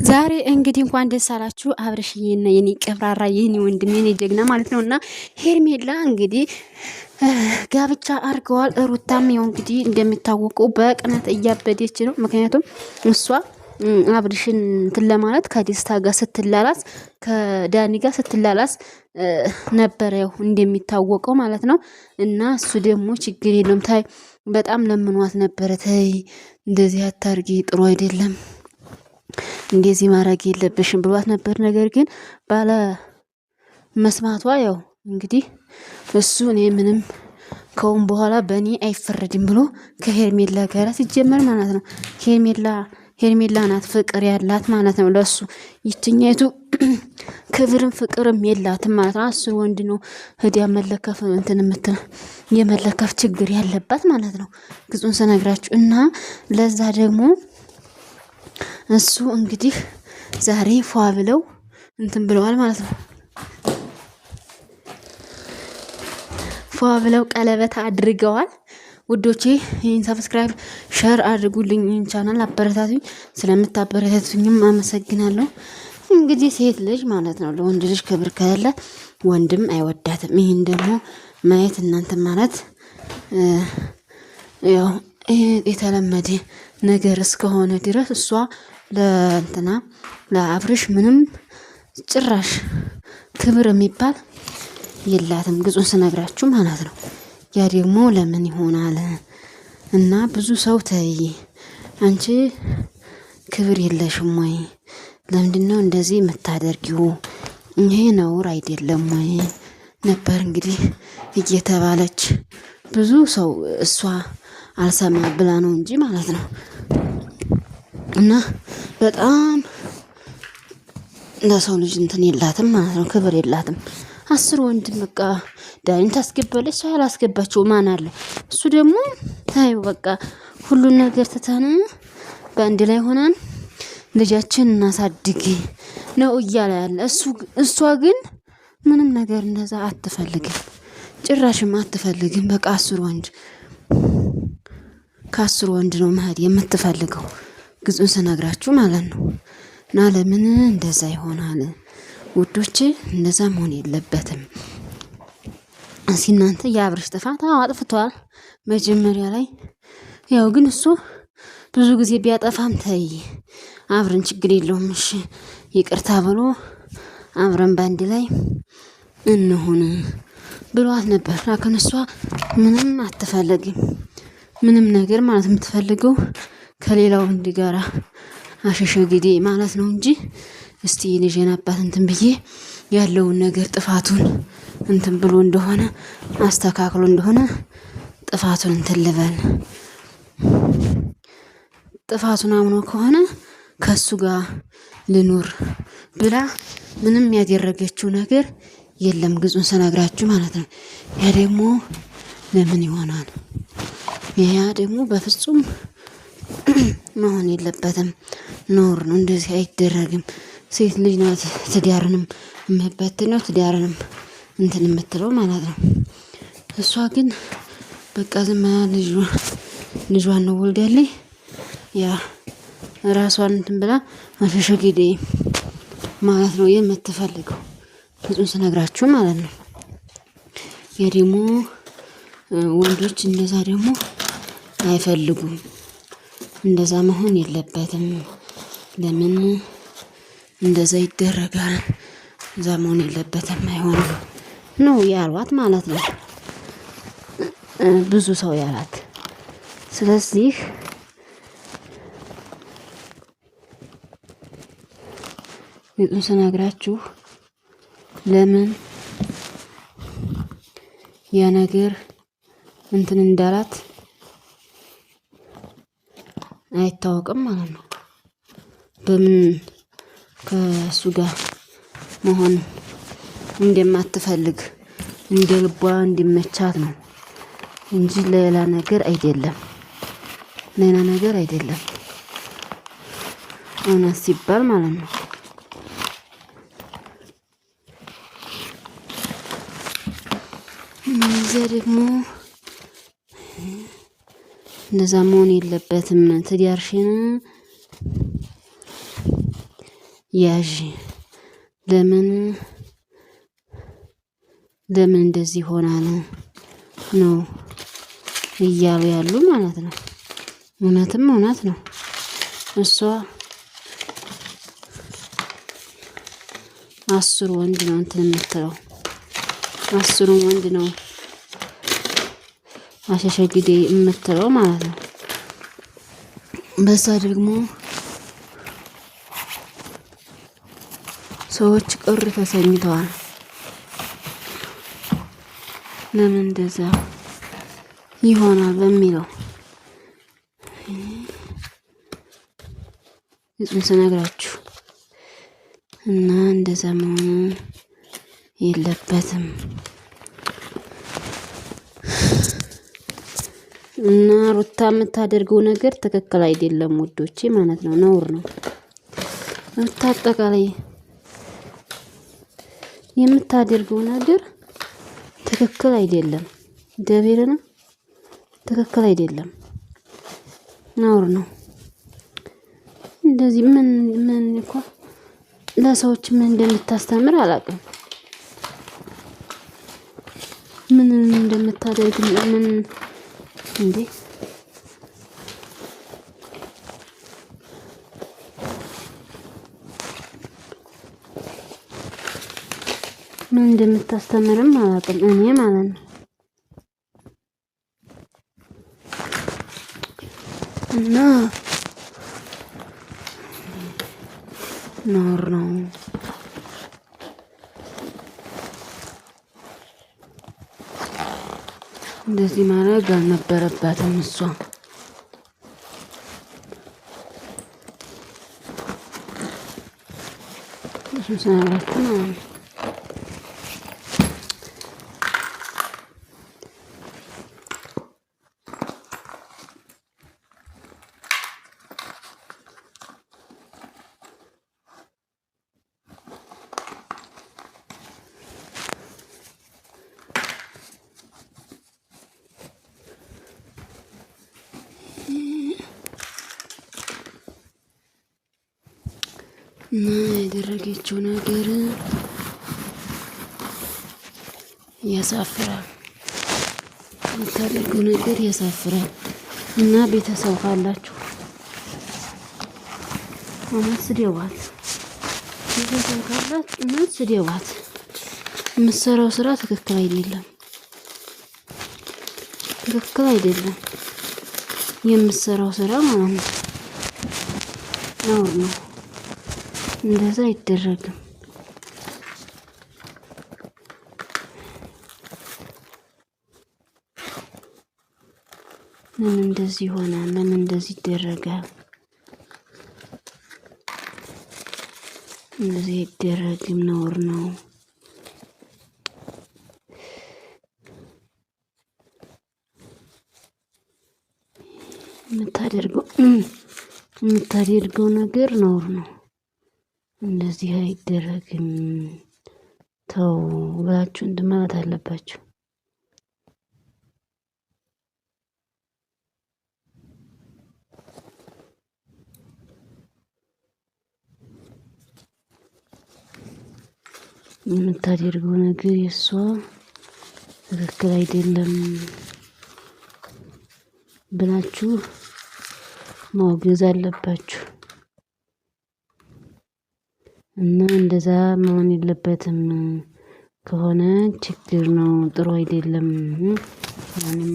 ዛሬ እንግዲህ እንኳን ደስ አላችሁ አብርሽዬና የኔ ቀብራራ የኔ ወንድም የኔ ጀግና ማለት ነውና ሄርሜላ እንግዲህ ጋብቻ አድርገዋል። ሩታም ያው እንግዲህ እንደሚታወቀው በቅናት እያበደች ነው። ምክንያቱም እሷ አብርሽን እንትን ለማለት ከደስታ ጋር ስትላላስ ከዳኒ ጋር ስትላላስ ነበረ ያው እንደሚታወቀው ማለት ነው። እና እሱ ደግሞ ችግር የለውም ታይ በጣም ለምኗት ነበረ። ታይ እንደዚህ አታርጊ ጥሩ አይደለም እንደዚህ ማድረግ የለብሽም ብሏት ነበር። ነገር ግን ባለ መስማቷ ያው እንግዲህ እሱ እኔ ምንም ከውን በኋላ በእኔ አይፈረድም ብሎ ከሄርሜላ ጋር ሲጀመር ማለት ነው። ሄርሜላ ናት ፍቅር ያላት ማለት ነው ለሱ። ይችኛይቱ ክብርም ፍቅርም የላትም ማለት ነው። እሱ ወንድ ነው ህዲያ መለከፍ እንትን የምትል የመለከፍ ችግር ያለባት ማለት ነው። ግጹን ስነግራችሁ እና ለዛ ደግሞ እሱ እንግዲህ ዛሬ ፏ ብለው እንትን ብለዋል ማለት ነው። ፏ ብለው ቀለበት አድርገዋል። ውዶቼ ይህን ሰብስክራይብ ሸር አድርጉልኝ፣ ይህን ቻናል አበረታቱኝ። ስለምታበረታቱኝም አመሰግናለሁ። እንግዲህ ሴት ልጅ ማለት ነው ለወንድ ልጅ ክብር ከሌለ ወንድም አይወዳትም። ይህን ደግሞ ማየት እናንተ ማለት ያው የተለመደ ነገር እስከሆነ ድረስ እሷ ለእንትና ለአብርሽ ምንም ጭራሽ ክብር የሚባል የላትም። ግጹን ስነግራችሁ ማለት ነው። ያ ደግሞ ለምን ይሆናል? እና ብዙ ሰው ተይ አንቺ ክብር የለሽም ወይ? ለምንድነው እንደዚህ የምታደርጊው? ይሄ ነውር አይደለም ወይ ነበር እንግዲህ እየተባለች ብዙ ሰው እሷ አልሰማ ብላ ነው እንጂ ማለት ነው። እና በጣም ለሰው ልጅ እንትን የላትም ማለት ነው፣ ክብር የላትም። 10 ወንድ በቃ ዳኒን ታስገባለች፣ ሰው ያላስገባቸው ማን አለ? እሱ ደግሞ ታዩ በቃ ሁሉን ነገር ትተን በአንድ ላይ ሆነን ልጃችን እናሳድግ ነው እያለ ያለ እሷ ግን ምንም ነገር እንደዛ አትፈልግም፣ ጭራሽም አትፈልግም። በቃ 10 ወንድ ከ10 ወንድ ነው መሄድ የምትፈልገው። ግጹን ስነግራችሁ ማለት ነው። እና ለምን እንደዛ ይሆናል ውዶቼ? እንደዛ መሆን የለበትም። እናንተ የአብርሽ ጥፋት አጥፍቷል መጀመሪያ ላይ ያው ግን እሱ ብዙ ጊዜ ቢያጠፋም ተይ አብረን ችግር የለውም እሺ ይቅርታ ብሎ አብረን ባንድ ላይ እንሆን ብሏት ነበር። ላከን እሷ ምንም አትፈልግም፣ ምንም ነገር ማለት የምትፈልገው ከሌላው ወንድ ጋራ አሸሸ ግዴ ማለት ነው እንጂ እስቲ ልጄን አባት እንትን ብዬ ያለውን ነገር ጥፋቱን እንትን ብሎ እንደሆነ አስተካክሎ እንደሆነ ጥፋቱን እንትን ልበል፣ ጥፋቱን አምኖ ከሆነ ከሱ ጋር ልኑር ብላ ምንም ያደረገችው ነገር የለም። ግጹን ስነግራችሁ ማለት ነው። ያ ደግሞ ለምን ይሆናል? ያ ደግሞ በፍጹም መሆን የለበትም። ኖር ነው፣ እንደዚህ አይደረግም። ሴት ልጅ ናት ትዳርንም የምትበትነው ትዳርንም እንትን የምትለው ማለት ነው። እሷ ግን በቃ ዝም ልጇን ነው ወልዳለች ያ ራሷን እንትን ብላ አሸሸግዴ ማለት ነው የምትፈልገው። ግጹን ስነግራችሁ ማለት ነው። ያ ደግሞ ወንዶች እንደዛ ደግሞ አይፈልጉም። እንደዛ መሆን የለበትም። ለምን እንደዛ ይደረጋል? እዛ መሆን የለበትም፣ አይሆንም ነው ያሏት ማለት ነው ብዙ ሰው ያላት። ስለዚህ ግጹን ስነግራችሁ ለምን ያ ነገር እንትን እንዳላት አይታወቅም ማለት ነው። በምን ከሱ ጋር መሆን እንደማትፈልግ እንደ ልቧ እንዲመቻት ነው እንጂ ሌላ ነገር አይደለም፣ ሌላ ነገር አይደለም። እውነት ሲባል ማለት ነው። እዚያ ደግሞ እንደዛ መሆን የለበትም። ትዳርሽን ያዥ ለምን ለምን እንደዚህ ሆና ነው እያሉ ያሉ ማለት ነው። እውነትም እውነት ነው። እሷ 10 ወንድ ነው እንትን የምትለው 10 ወንድ ነው አሸሸግዴ የምትለው ማለት ነው። በዛ ደግሞ ሰዎች ቅር ተሰኝተዋል። ለምን እንደዛ ይሆናል በሚለው እሱን ስነግራችሁ እና እንደዛ መሆን የለበትም እና ሩታ የምታደርገው ነገር ትክክል አይደለም ውዶቼ ማለት ነው። ነውር ነው። ሩታ አጠቃላይ የምታደርገው ነገር ትክክል አይደለም። ደቤረና ትክክል አይደለም። ነውር ነው። እንደዚህ ምን እኮ ለሰዎች ምን እንደምታስተምር አላውቅም። ምን እንደምታደርግ ምን እንዴ ምን እንደምታስተምርም አላውቅም እኔ ማለት ነው። እና ነውር ነው። እንደዚህ ማድረግ አልነበረባትም እሷ። እሱን ስነግራችሁ ነው። እና ያደረገችው ነገር ያሳፍራል። የምታደርገው ነገር ያሳፍራል። እና ቤተሰብ ካላችሁ እውነት ስደዋት፣ ቤተሰብ ካላችሁ እውነት ስደዋት። የምትሰራው ስራ ትክክል አይደለም፣ ትክክል አይደለም። የምትሰራው ስራ ማለት ነው ነውር ነው። እንደዛ አይደረግም። ለምን እንደዚህ ይሆናል? ለምን እንደዚህ ይደረጋል? እንደዚህ አይደረግም፣ ነውር ነው። የምታደርገው ነገር ነውር ነው። እንደዚህ አይደረግም። ተው ብላችሁ እንትን ማለት አለባችሁ። የምታደርገው ነገር የእሷ ትክክል አይደለም ብላችሁ ማውገዝ አለባችሁ። እና እንደዛ መሆን የለበትም። ከሆነ ችግር ነው፣ ጥሩ አይደለም። ማንም